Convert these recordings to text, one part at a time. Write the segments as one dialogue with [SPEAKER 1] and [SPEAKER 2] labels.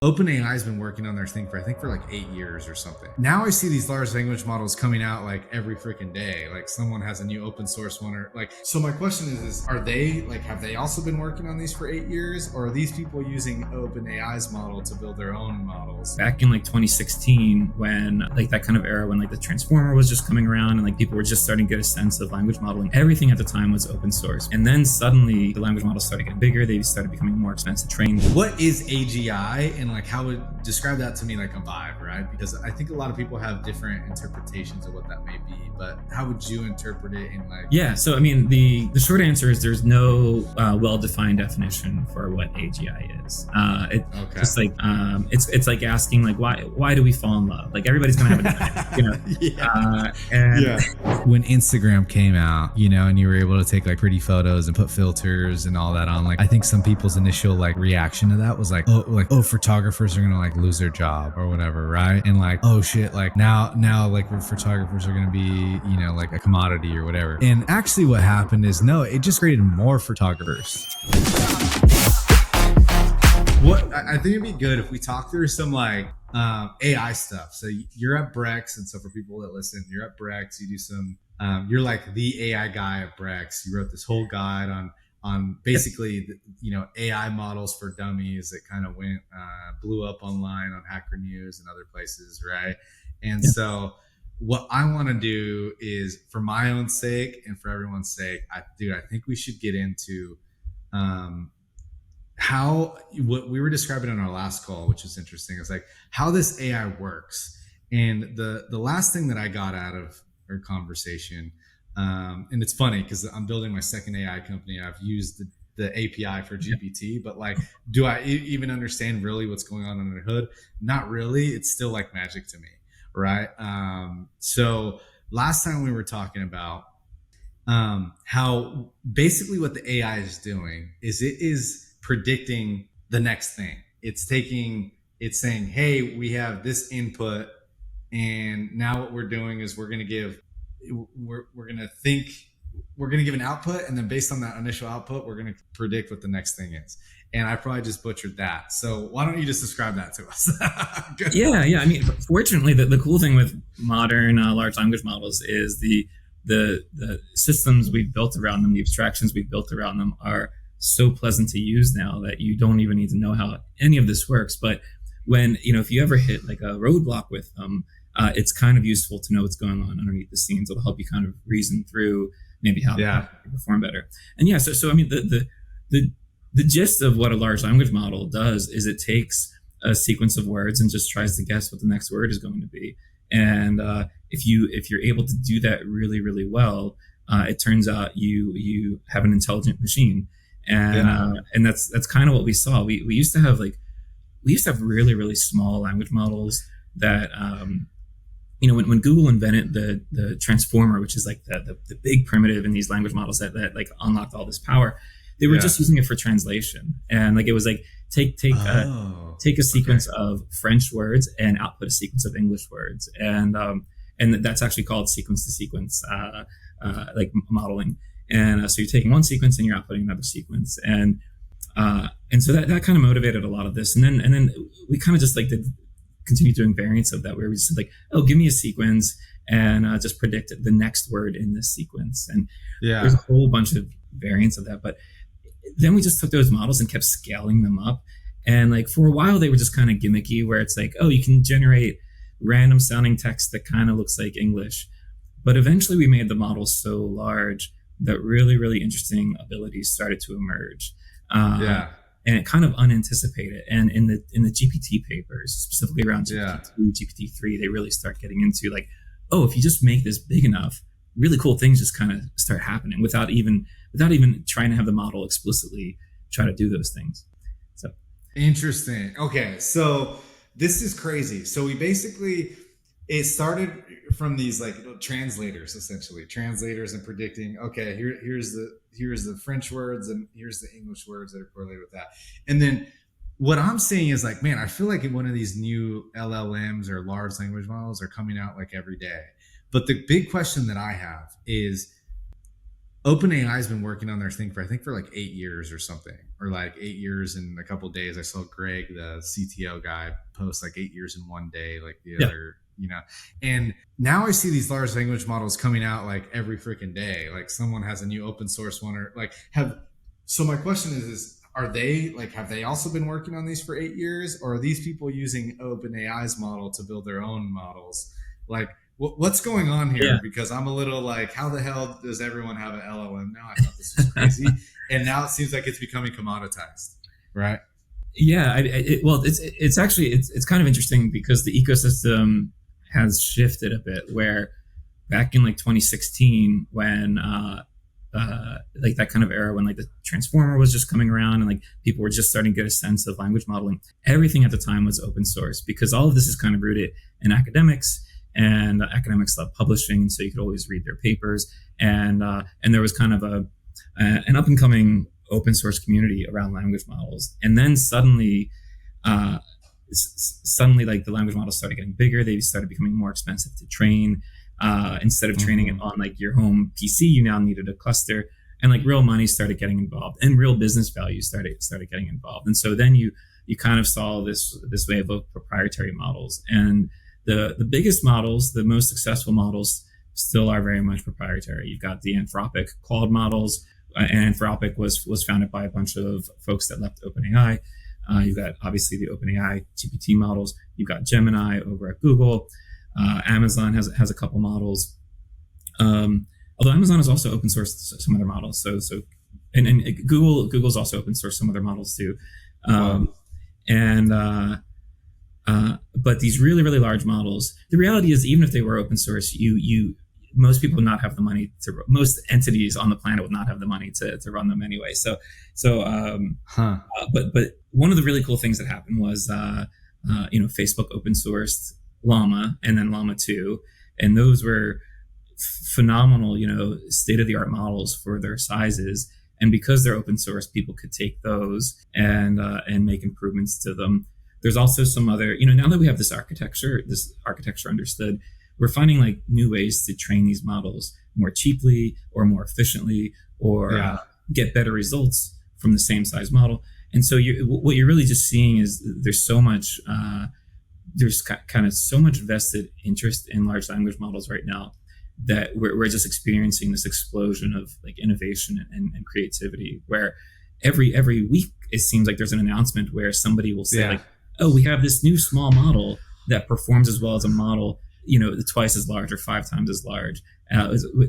[SPEAKER 1] OpenAI has been working on their thing for I think for like 8 years or something. Now I see these large language models coming out like every freaking day. Like someone has a new open source one or like. So my question is are they like have they also been working on these for 8 years, or are these people using OpenAI's model to build their own models?
[SPEAKER 2] Back in like 2016, when like that kind of era when like the transformer was just coming around and like people were just starting to get a sense of language modeling, everything at the time was open source. And then suddenly the language models started getting bigger. They started becoming more expensive to train.
[SPEAKER 1] What is AGI, and like how would describe that to me like a vibe, right? Because I think a lot of people have different interpretations of what that may be, but how would you interpret it in like?
[SPEAKER 2] Yeah, so I mean the short answer is there's no well-defined definition for what AGI is. Just like it's like asking like why do we fall in love? Like everybody's gonna have a definition, you know.
[SPEAKER 1] When Instagram came out, you know, and you were able to take like pretty photos and put filters and all that on, like I think some people's initial like reaction to that was like oh photographers are gonna like lose their job or whatever, right? And like oh shit, like now like photographers are gonna be, you know, like a commodity or whatever. And actually what happened is no, it just created more photographers. What I think it'd be good if we talk through some like AI stuff. So you're at Brex, and so for people that listen, you're at Brex, you do some you're like the AI guy at Brex. You wrote this whole guide on basically you know, AI models for dummies that kind of went blew up online on Hacker News and other places, right? And so what I want to do is, for my own sake and for everyone's sake, I think we should get into how what we were describing on our last call, which is interesting, is like how this AI works. And the last thing that I got out of our conversation, and it's funny because I'm building my second AI company. I've used the API for GPT, but like, do I even understand really what's going on under the hood? Not really. It's still like magic to me, right? So last time we were talking about how basically what the AI is doing is it is predicting the next thing. It's saying, hey, we have this input, and now what we're doing is we're going to give an output, and then based on that initial output, we're going to predict what the next thing is. And I probably just butchered that. So why don't you just describe that to us?
[SPEAKER 2] Yeah. I mean, fortunately, the cool thing with modern large language models is the systems we've built around them, the abstractions we've built around them are so pleasant to use now that you don't even need to know how any of this works. But when, you know, if you ever hit like a roadblock with them, it's kind of useful to know what's going on underneath the scenes. It'll help you kind of reason through maybe how to perform better. And so I mean, the gist of what a large language model does is it takes a sequence of words and just tries to guess what the next word is going to be. And if you're able to do that really, really well, it turns out you have an intelligent machine. And that's kind of what we saw. We used to have really, really small language models that you know, when Google invented the transformer, which is like the big primitive in these language models that like unlocked all this power, they were just using it for translation. And like it was like take a sequence of French words and output a sequence of English words, and that's actually called sequence to sequence like modeling. And so you're taking one sequence and you're outputting another sequence, and so that kind of motivated a lot of this. And then we kind of just like did continue doing variants of that, where we just said like, oh, give me a sequence and just predict the next word in this sequence. And there's a whole bunch of variants of that. But then we just took those models and kept scaling them up. And like for a while, they were just kind of gimmicky, where it's like, oh, you can generate random sounding text that kind of looks like English. But eventually we made the model so large that really, really interesting abilities started to emerge. And it kind of unanticipated. And in the GPT papers, specifically around GPT-2, GPT-3, they really start getting into like, oh, if you just make this big enough, really cool things just kind of start happening without even trying to have the model explicitly try to do those things. So
[SPEAKER 1] interesting. Okay, so this is crazy. So it started from these like translators, essentially translators, and predicting, okay, here's the French words and here's the English words that are correlated with that. And then what I'm seeing is like, man, I feel like one of these new LLMs or large language models are coming out like every day. But the big question that I have is, OpenAI's been working on their thing for I think for like 8 years or something, or like 8 years in a couple of days. I saw Greg, the CTO guy, post like 8 years in one day, like the
[SPEAKER 2] Yeah.
[SPEAKER 1] other, you know. And now I see these large language models coming out like every freaking day. Like someone has a new open source one, or like have. So my question is are they like have they also been working on these for 8 years, or are these people using OpenAI's model to build their own models? Like what's going on
[SPEAKER 2] Yeah.
[SPEAKER 1] here? Because I'm a little like, how the hell does everyone have an LLM now? I thought this was crazy, and now it seems like it's becoming commoditized, right?
[SPEAKER 2] Yeah. Well, it's actually it's kind of interesting because the ecosystem has shifted a bit. Where back in like 2016, when like that kind of era when like the transformer was just coming around and like people were just starting to get a sense of language modeling, everything at the time was open source because all of this is kind of rooted in academics, and academics love publishing, and so you could always read their papers, and there was kind of an up and coming open source community around language models. And then suddenly suddenly like the language models started getting bigger, they started becoming more expensive to train. Instead of training it on like your home PC, you now needed a cluster, and like real money started getting involved, and real business value started getting involved. And so then you kind of saw this wave of proprietary models, and the biggest models, the most successful models, still are very much proprietary. You've got the Anthropic Claude models, and Anthropic was founded by a bunch of folks that left OpenAI. You've got obviously the OpenAI GPT models. You've got Gemini over at Google. Amazon has a couple models. Although Amazon has also open sourced some of their models. And Google's also open sourced some of their models too. But these really, really large models, the reality is, even if they were open source, most people would not have the money most entities on the planet would not have the money to run them anyway. But one of the really cool things that happened was, Facebook open sourced Llama and then Llama 2. And those were phenomenal, state of the art models for their sizes. And because they're open source, people could take those and make improvements to them. There's also some other, now that we have this architecture understood, we're finding like new ways to train these models more cheaply or more efficiently, or get better results from the same size model. And so what you're really just seeing is there's so much, there's kind of so much vested interest in large language models right now that we're just experiencing this explosion of like innovation and creativity, where every week it seems like there's an announcement where somebody will say like, oh, we have this new small model that performs as well as a model, twice as large or 5 times as large.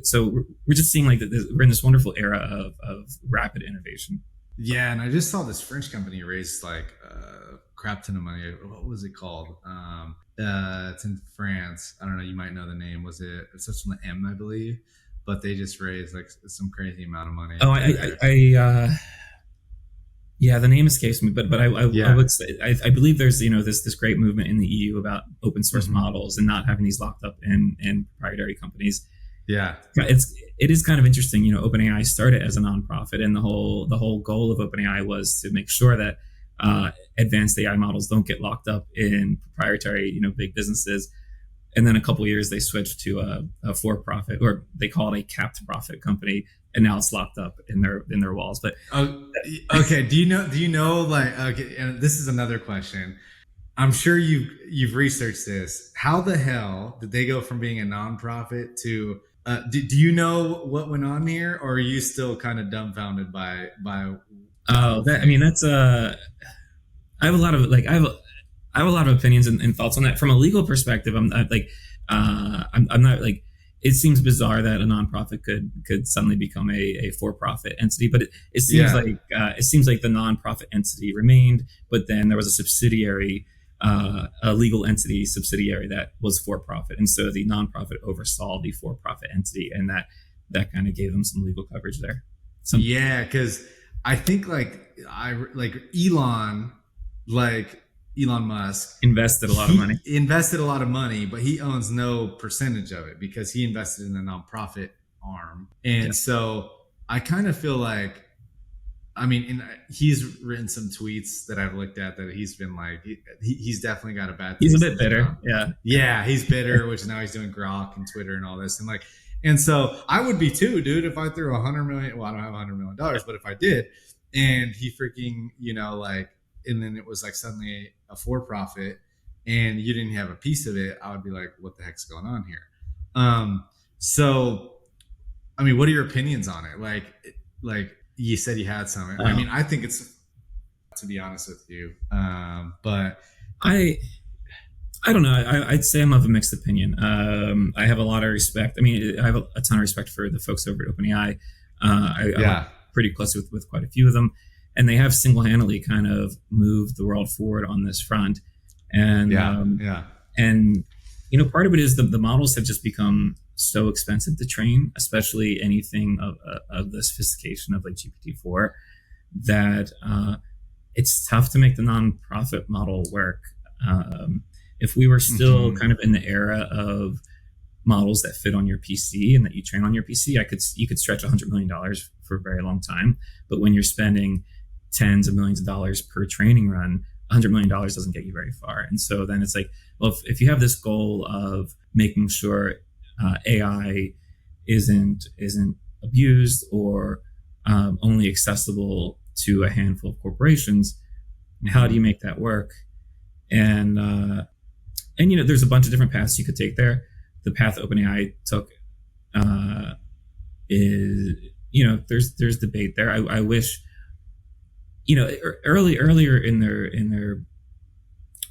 [SPEAKER 2] So we're just seeing like we're in this wonderful era of rapid innovation.
[SPEAKER 1] Yeah, and I just saw this French company raise like a crap ton of money. What was it called? It's in France. I don't know. You might know the name. It starts with an M, I believe. But they just raised like some crazy amount of money.
[SPEAKER 2] Oh, yeah, the name escapes me, but I would say I believe there's this great movement in the EU about open source models and not having these locked up in proprietary companies.
[SPEAKER 1] Yeah,
[SPEAKER 2] it is kind of interesting. OpenAI started as a nonprofit, and the whole goal of OpenAI was to make sure that advanced AI models don't get locked up in proprietary big businesses. And then a couple of years they switched to a for-profit, or they call it a capped profit company, and now it's locked up in their walls. But
[SPEAKER 1] okay, do you know like, okay, and this is another question. I'm sure you've researched this. How the hell did they go from being a nonprofit to do you know what went on here, or are you still kind of dumbfounded by
[SPEAKER 2] that's I have a lot of I have a lot of opinions and thoughts on that. From a legal perspective, I'm not like, it seems bizarre that a nonprofit could suddenly become a for-profit entity, but it seems like the nonprofit entity remained, but then there was a subsidiary, a legal entity subsidiary that was for-profit, and so the nonprofit oversaw the for-profit entity, and that kind of gave them some legal coverage there.
[SPEAKER 1] Because I think Elon Musk
[SPEAKER 2] invested a lot of money,
[SPEAKER 1] but he owns no percentage of it because he invested in the nonprofit arm. And so I kind of feel like, he's written some tweets that I've looked at that he's been like, he's definitely got a bad.
[SPEAKER 2] He's a bit bitter.
[SPEAKER 1] Yeah. He's bitter, which now he's doing Grok and Twitter and all this. And like, And so I would be too, dude, if I threw 100 million. Well, I don't have $100 million, but if I did, and he freaking, like, and then it was like suddenly a for profit, and you didn't have a piece of it, I would be like, what the heck's going on here? So, I mean, what are your opinions on it? Like you said, you had some. I mean, I think it's, to be honest with you, but
[SPEAKER 2] I don't know. I'd say I'm of a mixed opinion. I have a lot of respect. I mean, I have a ton of respect for the folks over at OpenAI. I'm pretty close with quite a few of them, and they have single-handedly kind of moved the world forward on this front. And and part of it is the models have just become so expensive to train, especially anything of the sophistication of like GPT-4, that it's tough to make the non-profit model work. If we were still kind of in the era of models that fit on your PC and that you train on your PC, you could stretch $100 million for a very long time. But when you're spending tens of millions of dollars per training run, $100 million doesn't get you very far. And so then it's like, well, if you have this goal of making sure AI isn't abused or only accessible to a handful of corporations, how do you make that work? And there's a bunch of different paths you could take there. The path OpenAI took is, there's debate there. I wish, earlier in their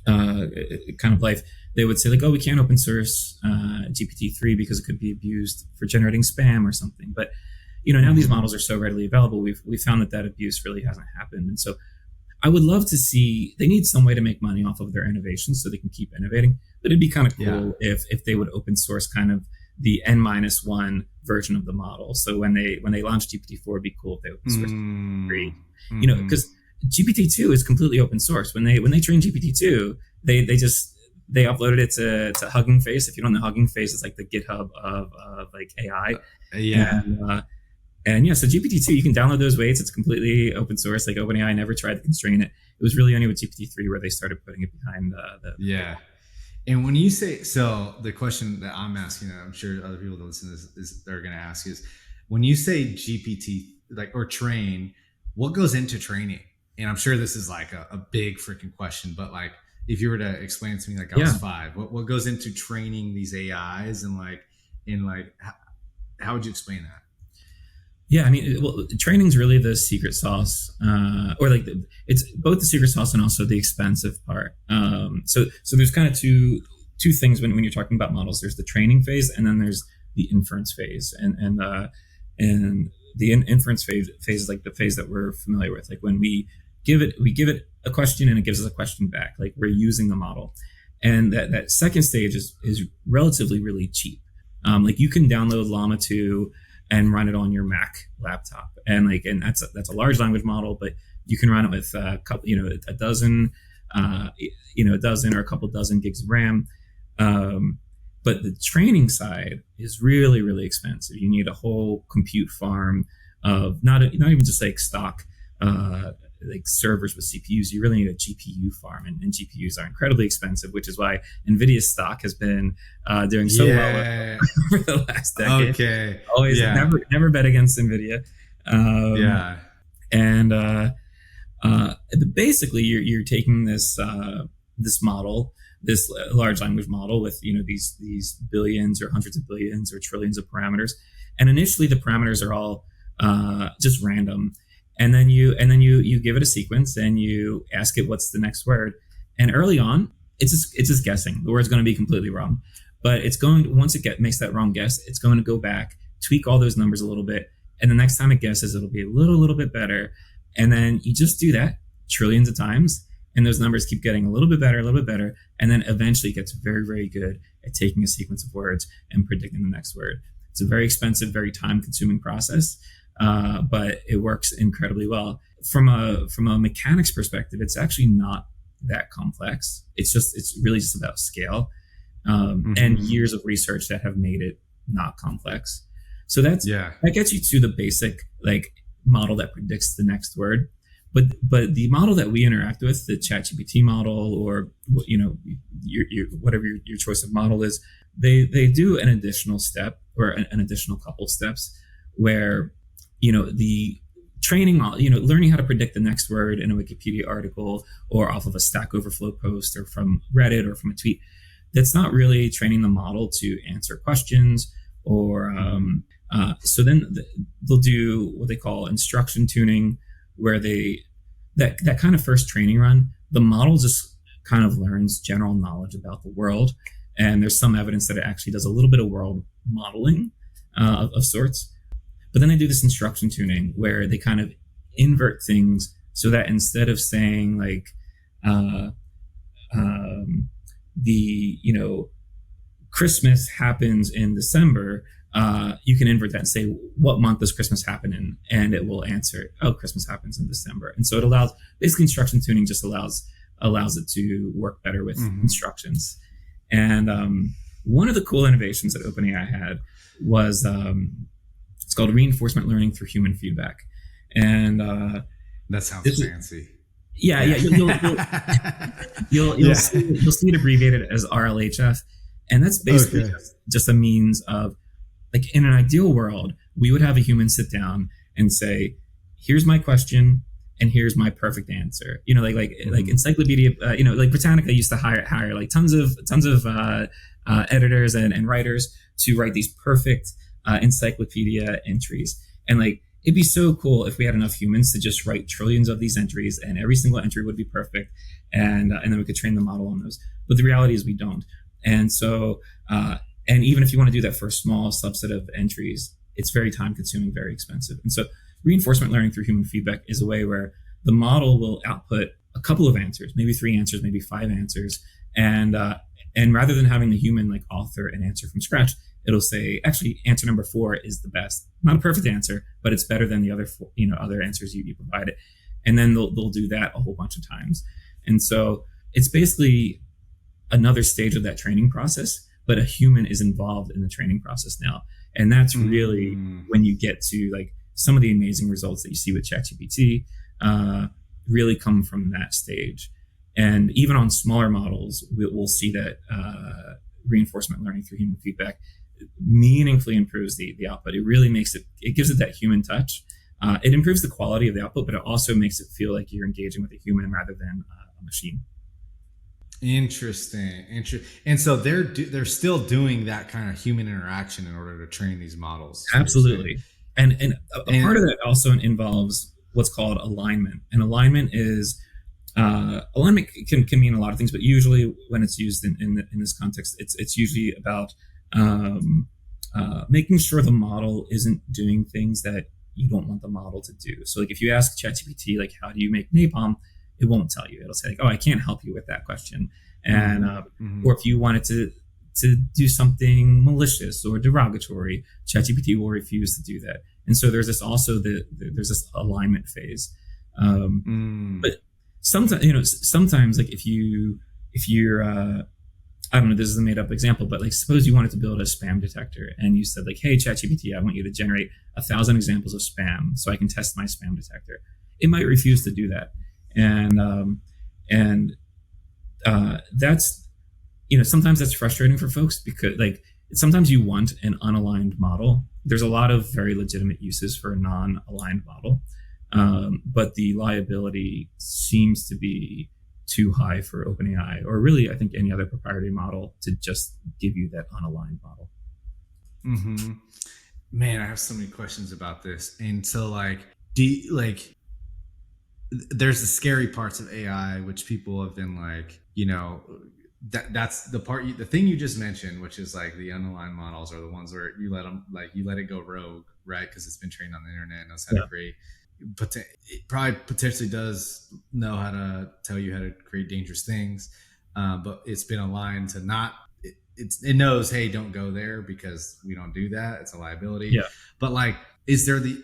[SPEAKER 2] kind of life, they would say like, oh, we can't open source GPT-3 because it could be abused for generating spam or something. But now these models are so readily available. We've found that abuse really hasn't happened. And so I would love to see, they need some way to make money off of their innovations so they can keep innovating. But it'd be kind of cool if they would open source kind of the N-1 version of the model. So when they launch GPT-4, it'd be could if they open source GPT-3. Because GPT-2 is completely open source. When they trained GPT-2, they uploaded it to Hugging Face. If you don't know Hugging Face, it's like the GitHub of like AI. So GPT-2, you can download those weights. It's completely open source. Like OpenAI never tried to constrain it. It was really only with GPT-3 where they started putting it behind the.
[SPEAKER 1] And when you say, so the question that I'm asking, I'm sure other people that listen to this is they're going to ask is, when you say GPT, like, or train, what goes into training? And I'm sure this is like a big freaking question, but like, if you were to explain it to me, like I was 5, what goes into training these AIs, and how would you explain that?
[SPEAKER 2] Yeah, I mean, training is really the secret sauce, or like it's both the secret sauce and also the expensive part. So there's kind of two things when you're talking about models. There's the training phase, and then there's the inference phase, and the inference phase is like the phase that we're familiar with. Like when we give it a question and it gives us a question back. Like we're using the model, and that second stage is relatively really cheap. Like you can download Llama 2 and run it on your Mac laptop, and that's a large language model, but you can run it with a couple, a dozen or a couple dozen gigs of RAM. But the training side is really, really expensive. You need a whole compute farm of not even just like stock like servers with CPUs. You really need a GPU farm, and GPUs are incredibly expensive, which is why NVIDIA's stock has been doing so well over the last decade.
[SPEAKER 1] Okay,
[SPEAKER 2] always never bet against NVIDIA. Basically, you're taking this model, this large language model with these billions or hundreds of billions or trillions of parameters, and initially the parameters are all just random. And then you give it a sequence and you ask it what's the next word. And early on, it's just guessing. The word's going to be completely wrong, but it's going to, once it makes that wrong guess, it's going to go back, tweak all those numbers a little bit, and the next time it guesses, it'll be a little bit better. And then you just do that trillions of times, and those numbers keep getting a little bit better, and then eventually it gets very, very good at taking a sequence of words and predicting the next word. It's a very expensive, very time-consuming process. But it works incredibly well. From a mechanics perspective, it's actually not that complex. It's really just about scale and years of research that have made it not complex. So that gets you to the basic like model that predicts the next word. But the model that we interact with, the ChatGPT model, or your whatever your choice of model is, they do an additional step or an additional couple steps where, the training, learning how to predict the next word in a Wikipedia article or off of a Stack Overflow post or from Reddit or from a tweet, that's not really training the model to answer questions or so then they'll do what they call instruction tuning, where that kind of first training run, the model just kind of learns general knowledge about the world. And there's some evidence that it actually does a little bit of world modeling of sorts. But then they do this instruction tuning where they kind of invert things so that instead of saying like Christmas happens in December, you can invert that and say, what month does Christmas happen in? And it will answer, oh, Christmas happens in December. And so it allows, basically instruction tuning just allows it to work better with instructions. And one of the cool innovations that OpenAI had was it's called reinforcement learning through human feedback. And
[SPEAKER 1] that sounds fancy.
[SPEAKER 2] Yeah. You'll see it abbreviated as RLHF. And that's basically just a means of, like, in an ideal world, we would have a human sit down and say, here's my question and here's my perfect answer. Like Encyclopedia, like Britannica used to hire like tons of editors and writers to write these perfect encyclopedia entries. And like, it'd be so cool if we had enough humans to just write trillions of these entries and every single entry would be perfect. And then we could train the model on those. But the reality is we don't. And so, and even if you want to do that for a small subset of entries, it's very time consuming, very expensive. And so reinforcement learning through human feedback is a way where the model will output a couple of answers, maybe 3 answers, maybe 5 answers. And rather than having the human like author an answer from scratch, it'll say, actually, answer number 4 is the best. Not a perfect answer, but it's better than the other other answers you provided. And then they'll do that a whole bunch of times. And so it's basically another stage of that training process, but a human is involved in the training process now. And that's really when you get to like some of the amazing results that you see with ChatGPT really come from that stage. And even on smaller models, we'll see that reinforcement learning through human feedback meaningfully improves the output. It really it gives it that human touch. It improves the quality of the output, but it also makes it feel like you're engaging with a human rather than a machine.
[SPEAKER 1] Interesting. And so they're still doing that kind of human interaction in order to train these models.
[SPEAKER 2] Absolutely. And a part of that also involves what's called alignment. And alignment is alignment can mean a lot of things, but usually when it's used in this context, it's usually about making sure the model isn't doing things that you don't want the model to do. So like if you ask ChatGPT, like, how do you make napalm? It won't tell you. It'll say like, oh, I can't help you with that question. And or if you wanted to do something malicious or derogatory, ChatGPT will refuse to do that. And so there's this there's this alignment phase. But sometimes like if you're I don't know, this is a made up example, but like suppose you wanted to build a spam detector and you said like, hey, ChatGPT, I want you to generate 1,000 examples of spam so I can test my spam detector. It might refuse to do that. And that's, sometimes that's frustrating for folks because like sometimes you want an unaligned model. There's a lot of very legitimate uses for a non-aligned model. But the liability seems to be too high for OpenAI, or really, I think any other proprietary model, to just give you that unaligned model.
[SPEAKER 1] Man, I have so many questions about this. And so like, there's the scary parts of AI, which people have been like, that's the thing you just mentioned, which is like the unaligned models are the ones where you let it go rogue, right? Because it's been trained on the internet and knows how to create, but it probably potentially does know how to tell you how to create dangerous things. But it's been aligned to not, it knows, hey, don't go there because we don't do that. It's a liability.
[SPEAKER 2] Yeah.
[SPEAKER 1] But like,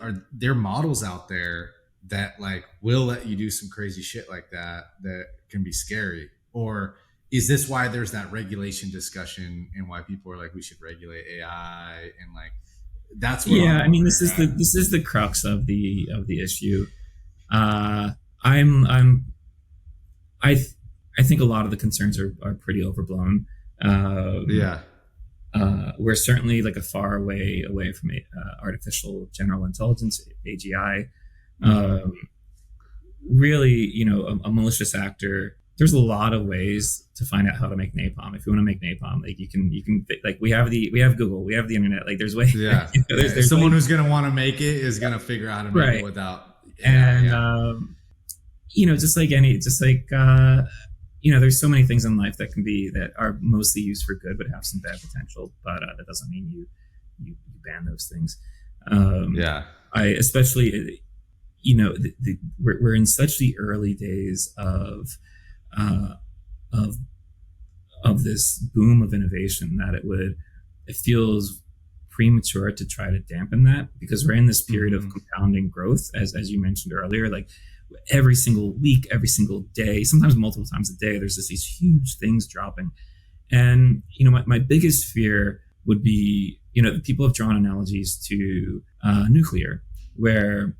[SPEAKER 1] are there models out there that like will let you do some crazy shit like that can be scary? Or is this why there's that regulation discussion and why people are like, we should regulate AI and like, that's what
[SPEAKER 2] this is the crux of the issue. I think a lot of the concerns are pretty overblown. we're certainly like a far way away from artificial general intelligence, AGI. Really, a malicious actor. There's a lot of ways to find out how to make napalm. If you want to make napalm, like you can like we have Google, we have the internet. Like there's ways.
[SPEAKER 1] Yeah, there's someone who's gonna want to make it is gonna figure out how to make it without.
[SPEAKER 2] Just like there's so many things in life that are mostly used for good, but have some bad potential. But that doesn't mean you ban those things. I especially, we're in such the early days of this boom of innovation that it feels premature to try to dampen that, because we're in this period of compounding growth, as you mentioned earlier. Like every single week, every single day, sometimes multiple times a day, there's just these huge things dropping. And my biggest fear would be, people have drawn analogies to nuclear, where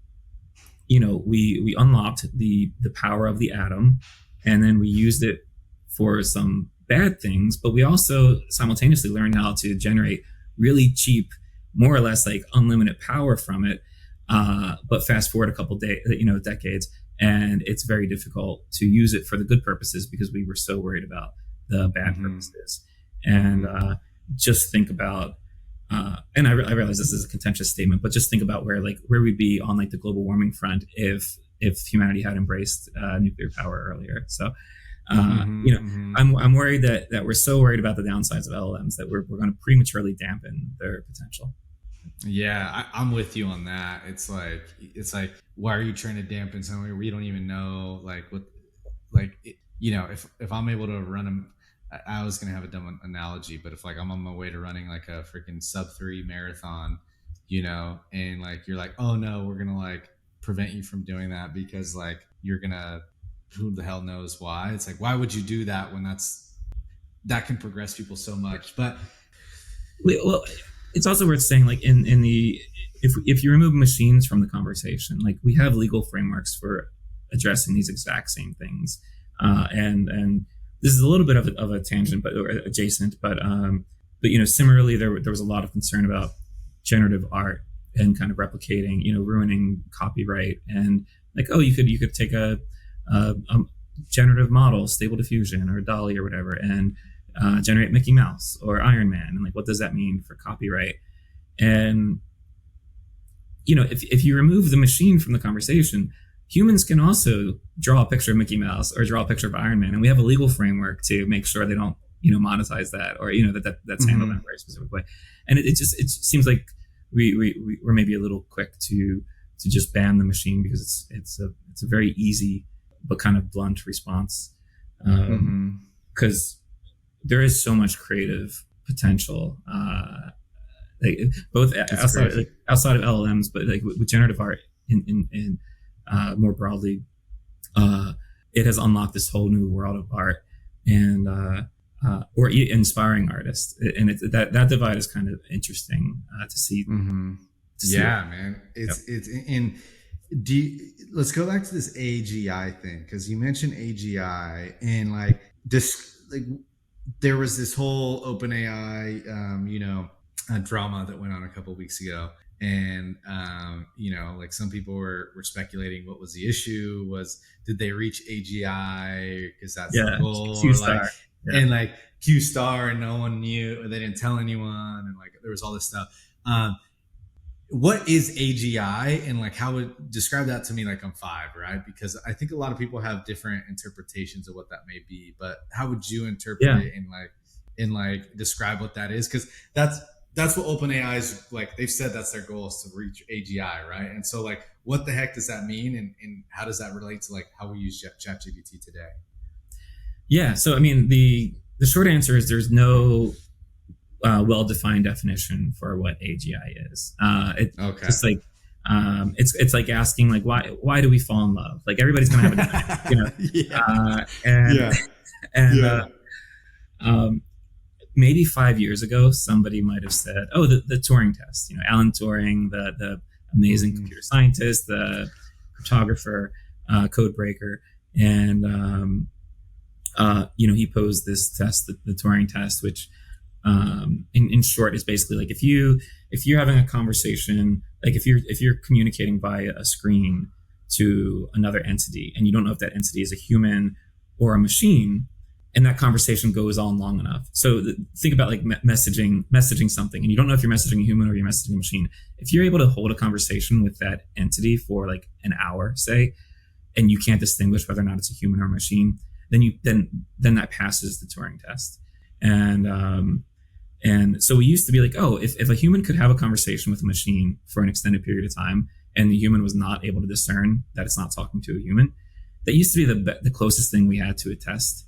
[SPEAKER 2] we unlocked the power of the atom, and then we used it for some bad things, but we also simultaneously learned how to generate really cheap, more or less like unlimited power from it. But fast forward a couple decades, and it's very difficult to use it for the good purposes because we were so worried about the bad purposes. And just think about, and I realize this is a contentious statement, but just think about where we'd be on like the global warming front if humanity had embraced nuclear power earlier. So, I'm worried that we're so worried about the downsides of LLMs that we're going to prematurely dampen their potential.
[SPEAKER 1] Yeah, I'm with you on that. It's like, why are you trying to dampen something where we don't even know, if I'm able to run them. I was going to have a dumb analogy, but if like I'm on my way to running like a freaking sub-3 marathon, and like you're like, oh no, we're going to like prevent you from doing that because like you're going to, who the hell knows why. It's like, why would you do that when that can progress people so much? But
[SPEAKER 2] well, it's also worth saying, like in the if you remove machines from the conversation, like we have legal frameworks for addressing these exact same things, and this is a little bit of a tangent, but or adjacent. But similarly, there was a lot of concern about generative art and kind of replicating, ruining copyright, and like, oh, you could take a generative model, Stable Diffusion or DALL-E or whatever, and generate Mickey Mouse or Iron Man, and like, what does that mean for copyright? And if you remove the machine from the conversation, humans can also draw a picture of Mickey Mouse or draw a picture of Iron Man, and we have a legal framework to make sure they don't monetize that, or that's handled in a very specific way. And it seems like we're maybe a little quick to just ban the machine because it's a very easy but kind of blunt response, because there is so much creative potential, both outside of LLMs, but like with generative art in more broadly, it has unlocked this whole new world of art and or inspiring artists, and that divide is kind of interesting to see.
[SPEAKER 1] Man, it's in. Let's go back to this AGI thing, because you mentioned AGI and like this, like there was this whole OpenAI, drama that went on a couple of weeks ago. And, like some people were speculating what was the issue, did they reach AGI? Because that's the goal. And like Q star, and no one knew, or they didn't tell anyone. And like, there was all this stuff. What is AGI, and like how would describe that to me? Like I'm 5, right? Because I think a lot of people have different interpretations of what that may be, but how would you interpret it and describe what that is? Because that's what OpenAI's, like they've said that's their goal, is to reach AGI, right? And so like, what the heck does that mean, and how does that relate to like how we use ChatGPT today?
[SPEAKER 2] Yeah, so I mean, the short answer is there's no well-defined definition for what AGI is. Just like it's like asking like why do we fall in love? Like everybody's gonna have maybe 5 years ago, somebody might have said, "Oh, the Turing test." Alan Turing, the amazing computer scientist, the cryptographer, code breaker, and he posed this test, the Turing test, which in short, is basically like if you're having a conversation, like if you're communicating via a screen to another entity, and you don't know if that entity is a human or a machine, and that conversation goes on long enough. So think about like messaging something, and you don't know if you're messaging a human or you're messaging a machine. If you're able to hold a conversation with that entity for like an hour, say, and you can't distinguish whether or not it's a human or a machine, then that passes the Turing test. And so we used to be like, oh, if a human could have a conversation with a machine for an extended period of time, and the human was not able to discern that it's not talking to a human, that used to be the closest thing we had to a test.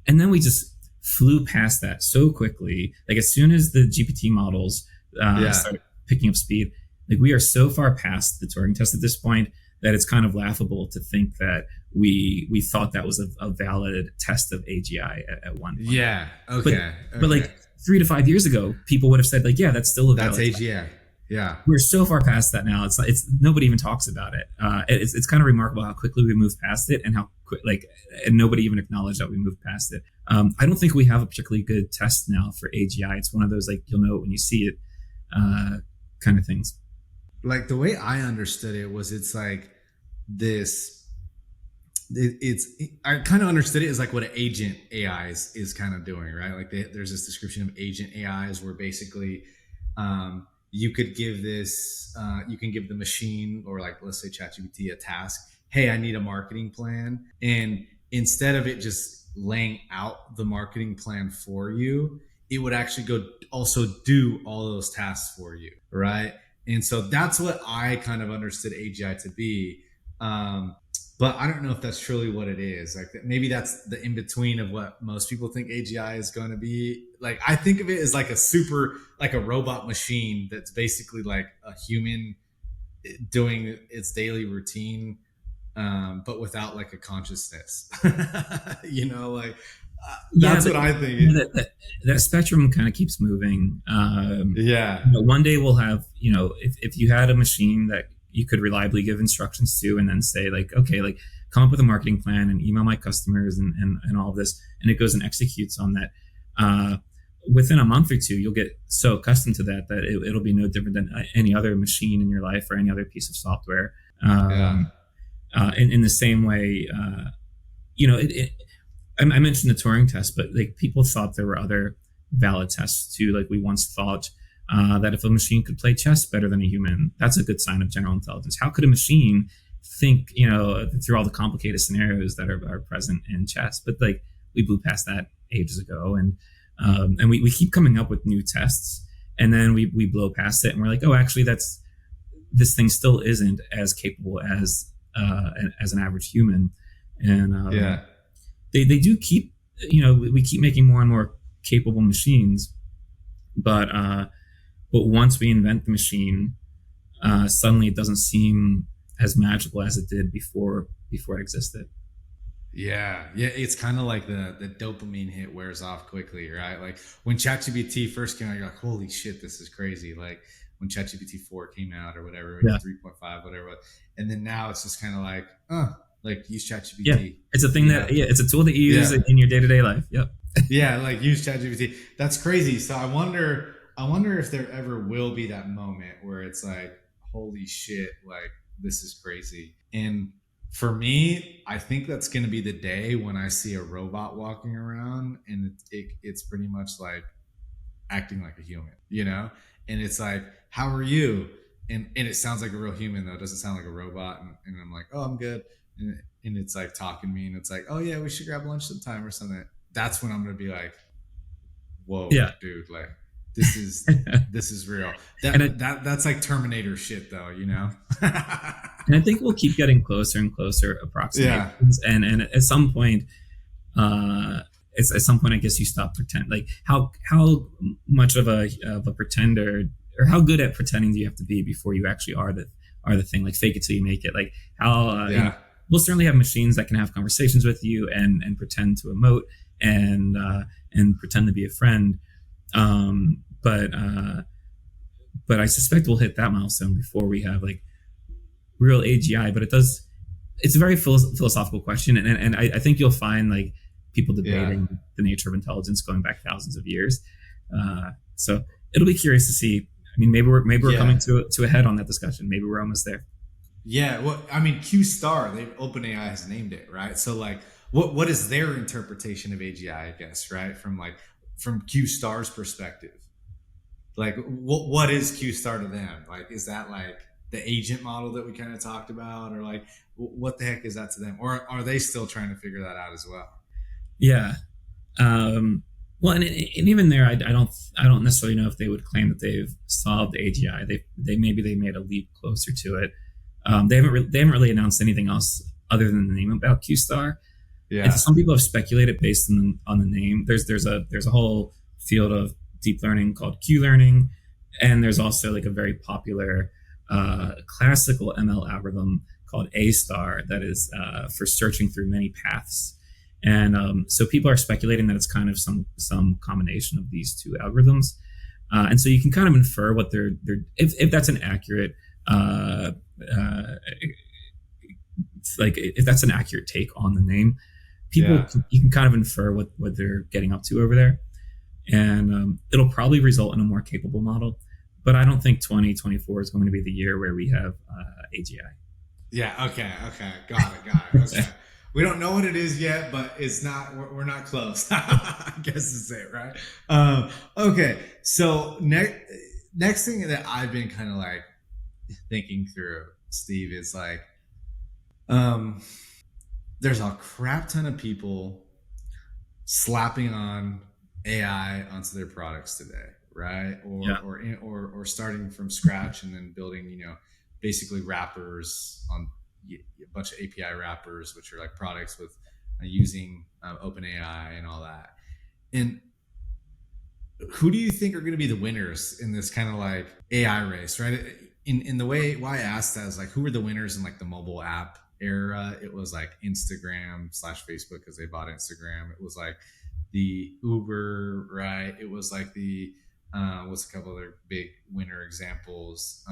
[SPEAKER 2] And then we just flew past that so quickly. Like as soon as the GPT models started picking up speed, like we are so far past the Turing test at this point that it's kind of laughable to think that we thought that was a valid test of AGI at one point.
[SPEAKER 1] Yeah. Okay.
[SPEAKER 2] But like 3 to 5 years ago, people would have said like, yeah, that's still a valid
[SPEAKER 1] test. AGI. Yeah.
[SPEAKER 2] We're so far past that now. It's nobody even talks about it. It's kind of remarkable how quickly we moved past it, and how quick, and nobody even acknowledged that we moved past it. I don't think we have a particularly good test now for AGI. It's one of those like you'll know it when you see it kind of things.
[SPEAKER 1] Like the way I understood it was, it's like this. I kind of understood it as like what an agent AI is kind of doing, right? Like there's this description of agent AIs where basically you could give you can give the machine, or like let's say ChatGPT, a task. Hey, I need a marketing plan, and instead of it just laying out the marketing plan for you, it would actually go also do all those tasks for you, right? And so that's what I kind of understood AGI to be. But I don't know if that's truly what it is. Like maybe that's the in between of what most people think AGI is going to be. Like I think of it as like a robot machine that's basically like a human doing its daily routine, but without like a consciousness. That's what I think.
[SPEAKER 2] That spectrum kind of keeps moving. One day we'll have, if you had a machine that you could reliably give instructions to, and then say like, okay, like come up with a marketing plan and email my customers and all of this, and it goes and executes on that. Within a month or two, you'll get so accustomed to that it'll be no different than any other machine in your life or any other piece of software. In the same way, I mentioned the Turing test, but like people thought there were other valid tests too. Like we once thought that if a machine could play chess better than a human, that's a good sign of general intelligence. How could a machine think, through all the complicated scenarios that are present in chess? But like we blew past that ages ago, and we keep coming up with new tests, and then we blow past it, and we're like, oh, actually, this thing still isn't as capable as an average human, and they do keep, we keep making more and more capable machines, but once we invent the machine, suddenly it doesn't seem as magical as it did before it existed.
[SPEAKER 1] Yeah, it's kind of like the dopamine hit wears off quickly, right? Like when ChatGPT first came out, you're like, holy shit, this is crazy. Like when ChatGPT 4 came out or whatever, 3.5, whatever. And then now it's just kind of like use ChatGPT.
[SPEAKER 2] Yeah, it's a thing it's a tool that you use in your day-to-day life. Yep.
[SPEAKER 1] Yeah, like use ChatGPT. That's crazy. So I wonder if there ever will be that moment where it's like, holy shit, like this is crazy. And for me, I think that's going to be the day when I see a robot walking around and it's pretty much like acting like a human, And it's like, how are you? And it sounds like a real human though. It doesn't sound like a robot. And I'm like, oh, I'm good. And it's like talking to me, and it's like, oh yeah, we should grab lunch sometime or something. That's when I'm going to be like, whoa, dude, like this is real. That's like Terminator shit though,
[SPEAKER 2] And I think we'll keep getting closer and closer approximations. Yeah. And at some point, I guess you stop pretending. Like how much of a pretender, or how good at pretending do you have to be before you actually are the thing? Like fake it till you make it. Like how we'll certainly have machines that can have conversations with you and pretend to emote and pretend to be a friend. But I suspect we'll hit that milestone before we have like real AGI. But it's a very philosophical question, and I think you'll find like people debating the nature of intelligence going back thousands of years. So it'll be curious to see. I mean, maybe we're
[SPEAKER 1] Yeah.
[SPEAKER 2] coming to a head on that discussion. Maybe we're almost there.
[SPEAKER 1] Yeah, well, I mean, Q Star, they OpenAI has named it, right? So like, what is their interpretation of AGI? I guess, right? From Q Star's perspective, like, what is Q Star to them? Like, is that like the agent model that we kind of talked about, or like, what the heck is that to them? Or are they still trying to figure that out as well?
[SPEAKER 2] Yeah. Um, well, and even there, I don't necessarily know if they would claim that they've solved AGI. They maybe they made a leap closer to it. They haven't really announced anything else other than the name about QStar. And so
[SPEAKER 1] Yeah,
[SPEAKER 2] some people have speculated based on the name. There's a whole field of deep learning called Q learning, and there's also like a very popular classical ML algorithm called A star that is for searching through many paths. And so people are speculating that it's kind of some combination of these two algorithms. And so you can kind of infer what they're if that's an accurate uh, like if that's an accurate take on the name,
[SPEAKER 1] yeah,
[SPEAKER 2] you can kind of infer what they're getting up to over there, and it'll probably result in a more capable model. But I don't think 2024 is going to be the year where we have AGI.
[SPEAKER 1] yeah. Okay, okay, got it. Okay, we don't know what it is yet, but it's not. We're not close. I guess is it, right? Okay, so next thing that I've been kind of like thinking through, Steve, is like, um, there's a crap ton of people slapping on AI onto their products today, right?
[SPEAKER 2] Yeah,
[SPEAKER 1] Or starting from scratch and then building, basically wrappers on a bunch of API wrappers, which are like products with using OpenAI and all that. And who do you think are going to be the winners in this kind of like AI race, right? In the way why I asked that is like, who are the winners in like the mobile app era? It was like Instagram slash Facebook because they bought Instagram. It was like the Uber, right? It was like the what's a couple other big winner examples?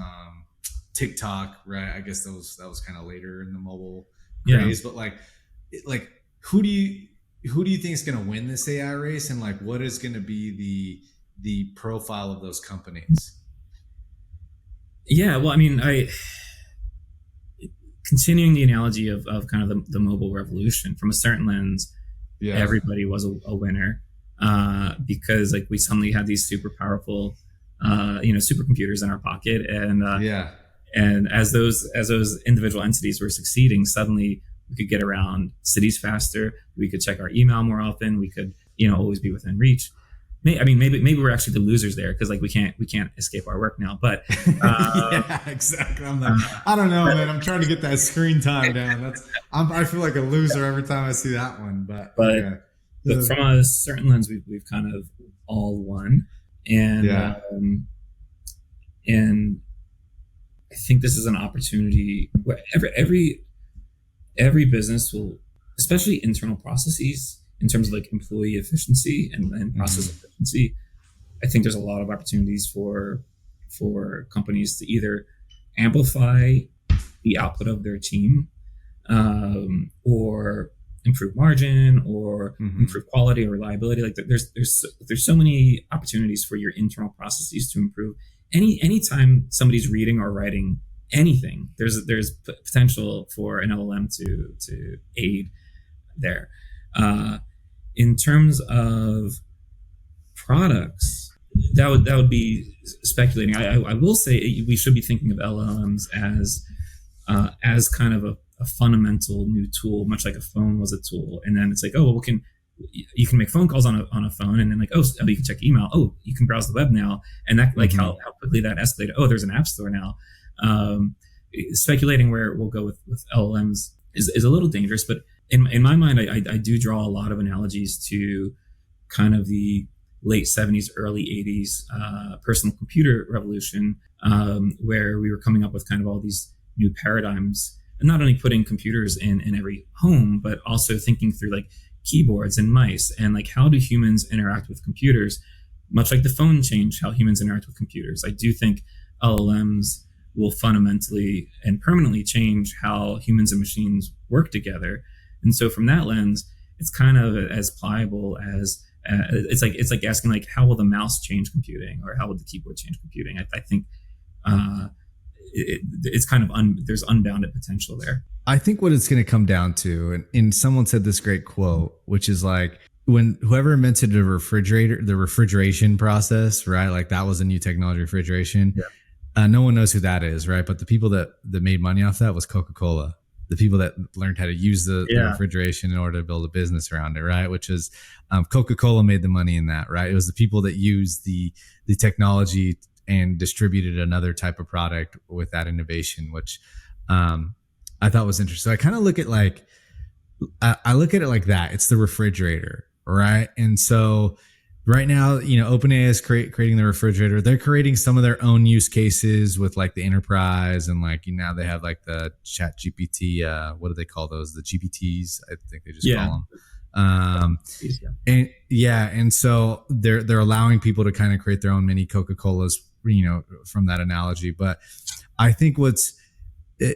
[SPEAKER 1] TikTok, right? I guess that was kind of later in the mobile
[SPEAKER 2] yeah.
[SPEAKER 1] craze, but like, like who do you think is going to win this AI race, and like what is going to be the profile of those companies?
[SPEAKER 2] Yeah, well, I mean, I continuing the analogy of kind of the mobile revolution from a certain lens,
[SPEAKER 1] Yeah,
[SPEAKER 2] everybody was a winner because like we suddenly had these super powerful, supercomputers in our pocket,
[SPEAKER 1] yeah,
[SPEAKER 2] and as those individual entities were succeeding, suddenly we could get around cities faster. We could check our email more often. We could always be within reach. I mean, maybe we're actually the losers there because like we can't escape our work now. But
[SPEAKER 1] yeah, exactly. I'm like, I don't know, man. I'm trying to get that screen time down. I feel like a loser every time I see that one. But
[SPEAKER 2] but
[SPEAKER 1] okay,
[SPEAKER 2] but from a certain lens, we've kind of all won, and
[SPEAKER 1] yeah,
[SPEAKER 2] and I think this is an opportunity where every business will, especially internal processes in terms of like employee efficiency and process
[SPEAKER 1] mm-hmm.
[SPEAKER 2] efficiency. I think there's a lot of opportunities for companies to either amplify the output of their team, or improve margin or
[SPEAKER 1] Mm-hmm.
[SPEAKER 2] improve quality or reliability. Like there's so many opportunities for your internal processes to improve. Anytime somebody's reading or writing anything, there's potential for an LLM to aid there. In terms of products, that would be speculating. I will say we should be thinking of LLMs as kind of a fundamental new tool, much like a phone was a tool. And then it's like, oh, well, you can make phone calls on a phone, and then like, oh, you can check email. Oh, you can browse the web now, and that like how quickly that escalated. Oh, there's an app store now. Speculating where we'll go with LLMs is a little dangerous, but in my mind, I do draw a lot of analogies to kind of the late 70s, early 80s personal computer revolution, where we were coming up with kind of all these new paradigms, and not only putting computers in every home, but also thinking through like keyboards and mice and like how do humans interact with computers, much like the phone changed how humans interact with computers. I do think LLMs will fundamentally and permanently change how humans and machines work together. And so from that lens, it's kind of as pliable It's like asking like how will the mouse change computing or how will the keyboard change computing. I think uh, it's kind of there's unbounded potential there.
[SPEAKER 1] I think what it's going to come down to, and someone said this great quote, which is like, when whoever invented the refrigeration process, right? Like that was a new technology, refrigeration. Yeah. No one knows who that is, right? But the people that made money off that was Coca-Cola. The people that learned how to use the refrigeration in order to build a business around it, right? Which is Coca-Cola made the money in that, right? It was the people that used the technology and distributed another type of product with that innovation, which I thought was interesting. So I kind of look at I look at it like that. It's the refrigerator, right? And so right now, OpenAI is creating the refrigerator. They're creating some of their own use cases with like the enterprise, and like now they have like the Chat GPT. What do they call those? The GPTs, I think they just call them. And so they're allowing people to kind of create their own mini Coca-Colas, from that analogy. But I think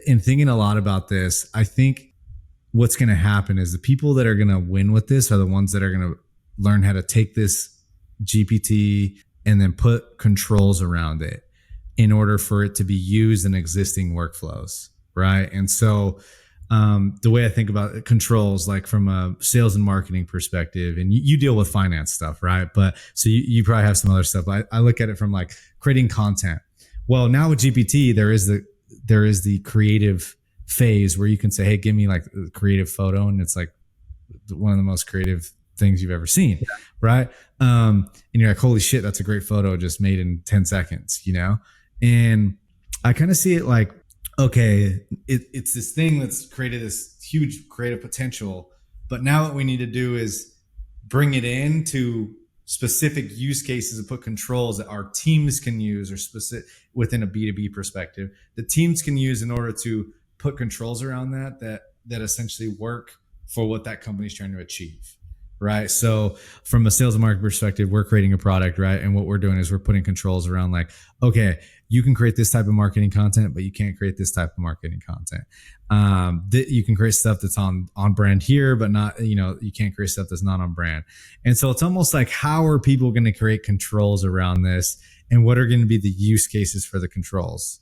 [SPEAKER 1] in thinking a lot about this, I think what's going to happen is the people that are going to win with this are the ones that are going to learn how to take this GPT and then put controls around it in order for it to be used in existing workflows, right? And so the way I think about it, controls, like from a sales and marketing perspective, and you deal with finance stuff, right? But so you probably have some other stuff. I look at it from like creating content. Well, now with GPT, there is the creative phase where you can say, hey, give me like a creative photo, and it's like one of the most creative things you've ever seen, right? And you're like, holy shit, that's a great photo just made in 10 seconds, And I kind of see it like, okay, it's this thing that's created this huge creative potential, but now what we need to do is bring it into specific use cases and put controls that our teams can use, or specific within a B2B perspective, the teams can use in order to put controls around that essentially work for what that company is trying to achieve. Right. So from a sales and marketing perspective, we're creating a product, right? And what we're doing is we're putting controls around like, okay, you can create this type of marketing content, but you can't create this type of marketing content. You can create stuff that's on brand here, but not, you can't create stuff that's not on brand. And so it's almost like, how are people going to create controls around this, and what are going to be the use cases for the controls?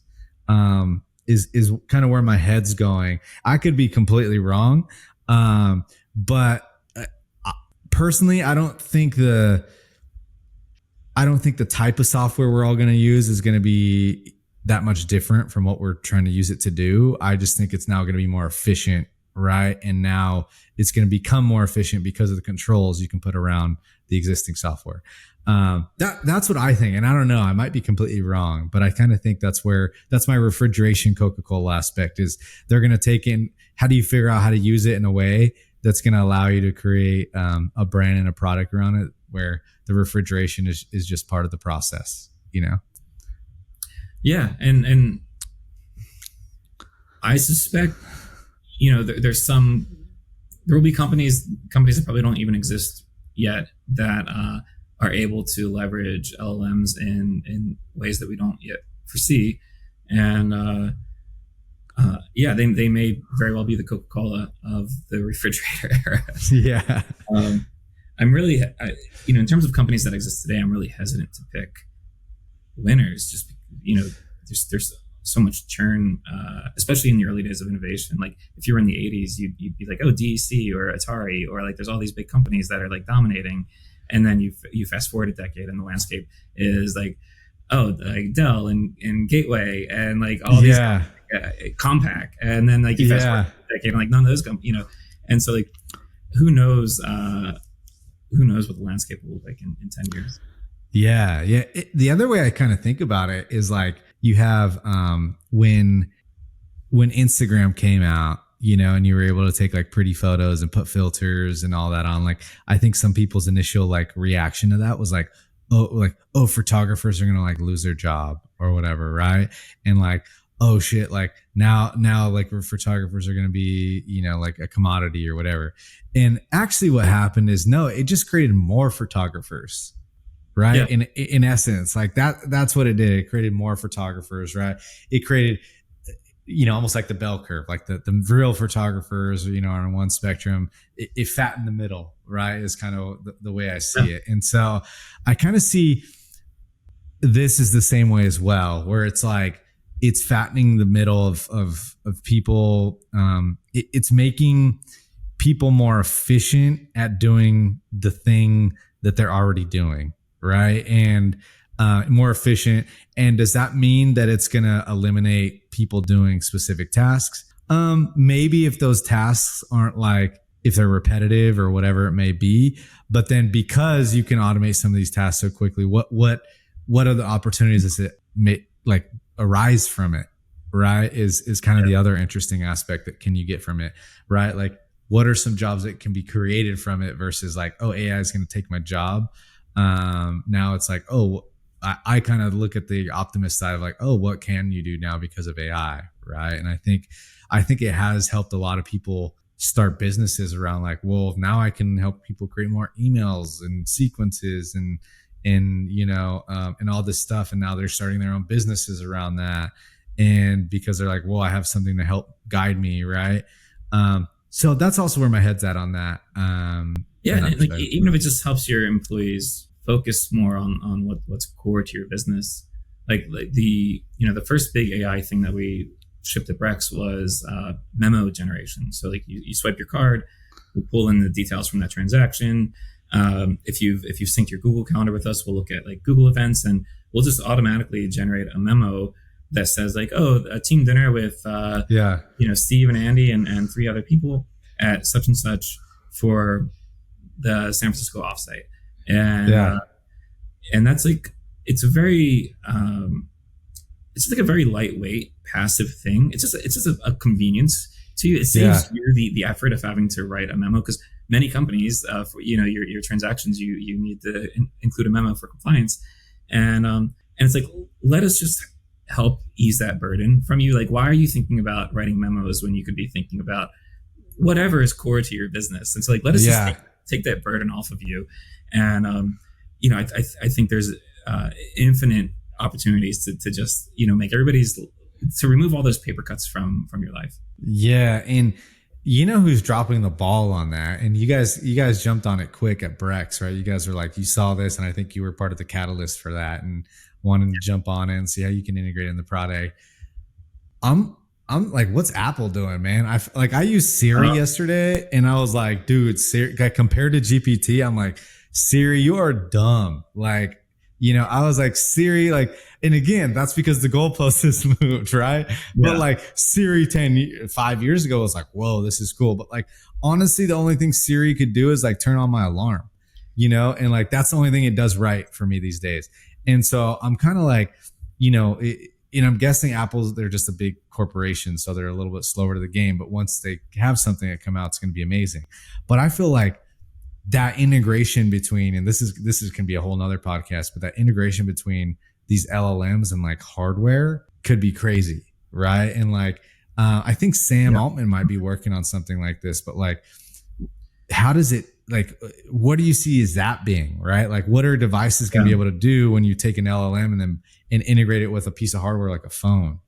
[SPEAKER 1] Is kind of where my head's going. I could be completely wrong. But personally, I don't think the type of software we're all going to use is going to be that much different from what we're trying to use it to do. I just think it's now going to be more efficient, right? And now it's going to become more efficient because of the controls you can put around the existing software. That's what I think. And I don't know, I might be completely wrong, but I kind of think that's my refrigeration Coca-Cola aspect is they're going to take in, how do you figure out how to use it in a way that's going to allow you to create a brand and a product around it, where the refrigeration is just part of the process,
[SPEAKER 2] Yeah. And I suspect, there will be companies that probably don't even exist yet that are able to leverage LLMs in ways that we don't yet foresee. And they may very well be the Coca-Cola of the refrigerator era.
[SPEAKER 1] Yeah.
[SPEAKER 2] I'm really, in terms of companies that exist today, I'm really hesitant to pick winners. Just, there's so much churn, especially in the early days of innovation. Like if you were in the 80s, you'd be like, oh, DEC or Atari, or like there's all these big companies that are like dominating. And then you fast forward a decade and the landscape is like, oh, like Dell and Gateway and like all these Compaq. And then like you fast forward a decade and like none of those and so like who knows what the landscape will look like in 10 years.
[SPEAKER 1] Yeah. The other way I kind of think about it is like you have when Instagram came out, and you were able to take like pretty photos and put filters and all that on. Like, I think some people's initial like reaction to that was like, oh, photographers are going to like lose their job or whatever. Right. And like, oh shit, like now like photographers are going to be, like a commodity or whatever. And actually what happened is, no, it just created more photographers. Right. Yeah. In essence, like that's what it did. It created more photographers, right? It created, almost like the bell curve, like the real photographers, are on one spectrum, it fattened the middle, right? Is kind of the way I see it. And so I kind of see this is the same way as well, where it's like it's fattening the middle of people. It's making people more efficient at doing the thing that they're already doing, right? And more efficient. And does that mean that it's going to eliminate people doing specific tasks? Maybe if those tasks aren't like, if they're repetitive or whatever it may be, but then because you can automate some of these tasks so quickly, what are the opportunities does it like arise from it, right? Is kind of the other interesting aspect that can you get from it, right? Like, what are some jobs that can be created from it versus like, oh, AI is going to take my job. Now it's like, oh, I kind of look at the optimist side of like, oh, what can you do now because of AI, right? And I think it has helped a lot of people start businesses around like, well, now I can help people create more emails and sequences and and all this stuff. And now they're starting their own businesses around that. And because they're like, well, I have something to help guide me, right? So that's also where my head's at on that.
[SPEAKER 2] Yeah, and like even if it just helps your employees focus more on what's core to your business, like the first big AI thing that we shipped at Brex was memo generation. So like you swipe your card, we'll pull in the details from that transaction. If you've synced your Google Calendar with us, we'll look at like Google events, and we'll just automatically generate a memo that says like, oh, a team dinner with Steve and Andy and 3 other people at such and such for the San Francisco offsite. And that's like, it's a very it's like a very lightweight passive thing. It's just a convenience to you. It saves you the effort of having to write a memo, because many companies for your transactions you need to include a memo for compliance, and it's like, let us just help ease that burden from you. Like, why are you thinking about writing memos when you could be thinking about whatever is core to your business? And so like, let us just take that burden off of you. And I think there's infinite opportunities to just make everybody's, to remove all those paper cuts from your life.
[SPEAKER 1] Yeah. And who's dropping the ball on that? And you guys jumped on it quick at Brex, right? You guys were like, you saw this, and I think you were part of the catalyst for that and wanting to jump on it and see how you can integrate in the product. I'm like, what's Apple doing, man? I used Siri yesterday, and I was like, dude, Siri, compared to GPT, I'm like, Siri, you are dumb. Like, I was like, Siri, like, and again, that's because the goalpost has moved, right? Yeah. But like Siri 5 years ago was like, whoa, this is cool. But like, honestly, the only thing Siri could do is like turn on my alarm, and like, that's the only thing it does right for me these days. And so I'm kind of like, I'm guessing Apple's, they're just a big corporation, so they're a little bit slower to the game. But once they have something that come out, it's going to be amazing. But I feel like that integration between, and this can be a whole nother podcast, but that integration between these LLMs and like hardware could be crazy, right? And like, I think Sam Altman might be working on something like this, but like, how does it, like, what do you see as that being, right? Like, what are devices going to be able to do when you take an LLM and integrate it with a piece of hardware like a phone?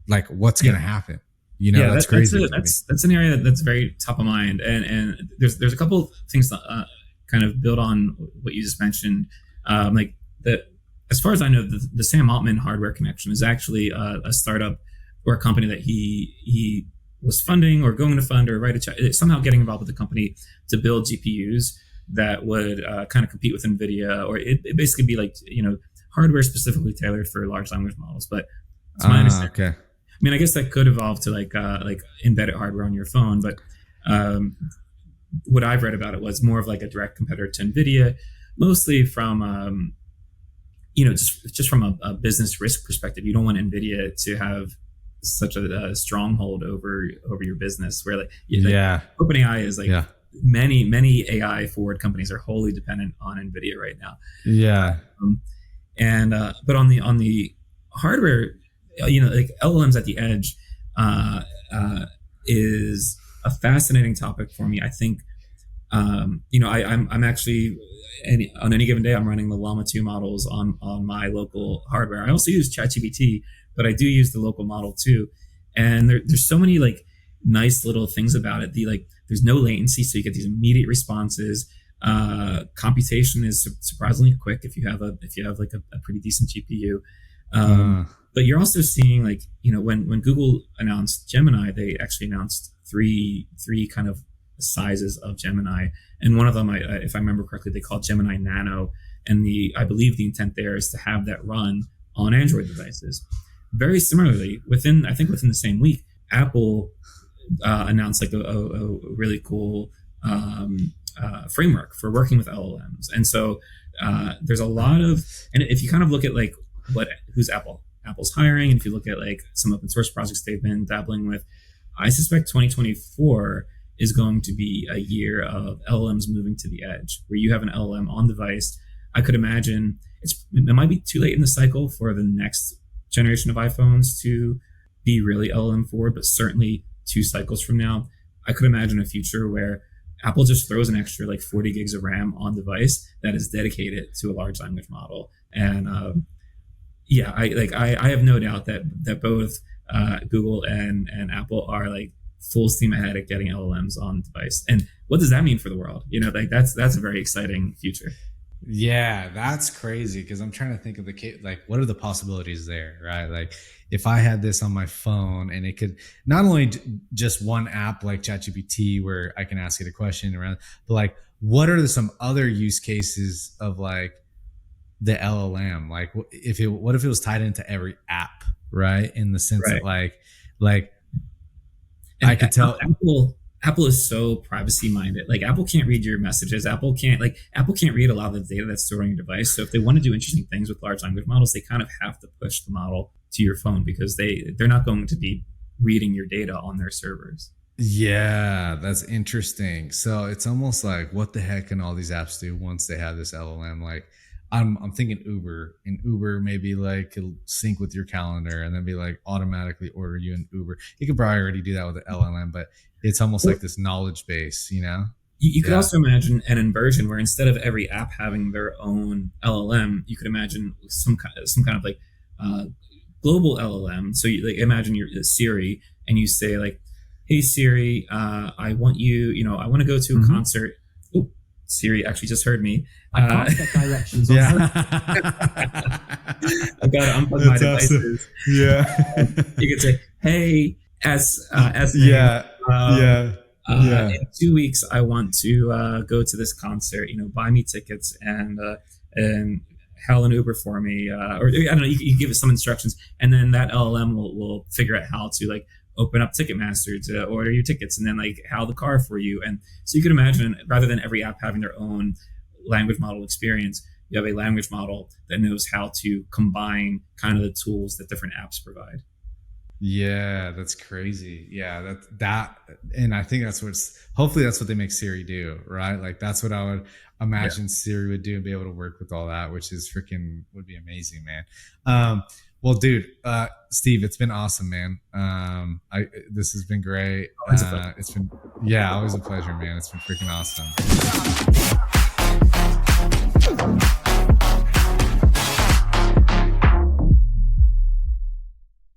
[SPEAKER 1] Like, what's going to happen? That's crazy.
[SPEAKER 2] That's an area that's very top of mind, and there's a couple of things that kind of build on what you just mentioned. Like as far as I know, the Sam Altman hardware connection is actually a startup or a company that he was funding or going to fund or write a check, somehow getting involved with the company to build GPUs that would kind of compete with NVIDIA, or it basically be like hardware specifically tailored for large language models. But it's my understanding. Okay. I mean, I guess that could evolve to like embedded hardware on your phone, but what I've read about it was more of like a direct competitor to NVIDIA, mostly from just from a business risk perspective. You don't want NVIDIA to have such a stronghold over your business, where like OpenAI is like many AI forward companies are wholly dependent on NVIDIA right now. Yeah, but on the hardware, like LLMs at the edge is a fascinating topic for me. I think, I'm actually, on any given day, I'm running the Llama 2 models on my local hardware. I also use ChatGPT, but I do use the local model too. And there's so many like nice little things about it. There's no latency, so you get these immediate responses. Computation is surprisingly quick if you have like a pretty decent GPU. But you're also seeing, like, when Google announced Gemini, they actually announced three kind of sizes of Gemini, and one of them, if I remember correctly, they called Gemini Nano, and I believe the intent there is to have that run on Android devices. Very similarly, within the same week, Apple announced like a really cool framework for working with LLMs, and so there's a lot of, and if you kind of look at like who's Apple's hiring, and if you look at like some open source projects they've been dabbling with, I suspect 2024 is going to be a year of LLMs moving to the edge, where you have an LLM on device. I could imagine it might be too late in the cycle for the next generation of iPhones to be really LLM forward, but certainly 2 cycles from now, I could imagine a future where Apple just throws an extra like 40 gigs of RAM on device that is dedicated to a large language model. And I have no doubt that both Google and Apple are like full steam ahead at getting LLMs on device. And what does that mean for the world? Like that's a very exciting future.
[SPEAKER 1] Yeah, that's crazy, because I'm trying to think of what are the possibilities there, right? Like if I had this on my phone and it could not only just one app like ChatGPT where I can ask it a question around, but like what are some other use cases of like the LLM? Like what if it was tied into every app, right? In the sense that like I could tell
[SPEAKER 2] Apple is so privacy minded. Like Apple can't read your messages. Apple can't read a lot of the data that's stored on your device. So if they want to do interesting things with large language models, they kind of have to push the model to your phone, because they're not going to be reading your data on their servers.
[SPEAKER 1] Yeah, that's interesting. So it's almost like, what the heck can all these apps do once they have this LLM? Like I'm thinking Uber, and Uber maybe like it'll sync with your calendar and then be like automatically order you an Uber. You could probably already do that with the LLM, but it's almost like this knowledge base, You
[SPEAKER 2] could also imagine an inversion where instead of every app having their own LLM, you could imagine some kind of like global LLM. So you like imagine your Siri, and you say like, "Hey Siri, I want to go to a concert." Oh, Siri actually just heard me.
[SPEAKER 3] I can't set directions.
[SPEAKER 1] Yeah.
[SPEAKER 2] I've got to unplug my devices.
[SPEAKER 1] Awesome. Yeah.
[SPEAKER 2] You could say, "Hey, S
[SPEAKER 1] yeah.
[SPEAKER 2] In 2 weeks, I want to go to this concert. Buy me tickets and hail an Uber for me, or I don't know. You give it some instructions, and then that LLM will figure out how to like open up Ticketmaster to order your tickets, and then like hail the car for you. And so you could imagine, rather than every app having their own language model experience, you have a language model that knows how to combine kind of the tools that different apps provide.
[SPEAKER 1] Yeah, that's crazy. Yeah, that, and I think hopefully that's what they make Siri do, right? Like that's what I would imagine Siri would do, and be able to work with all that, which is would be amazing, man. Well, dude, Steve, it's been awesome, man. This has been great. It's been, always a pleasure, man. It's been freaking awesome.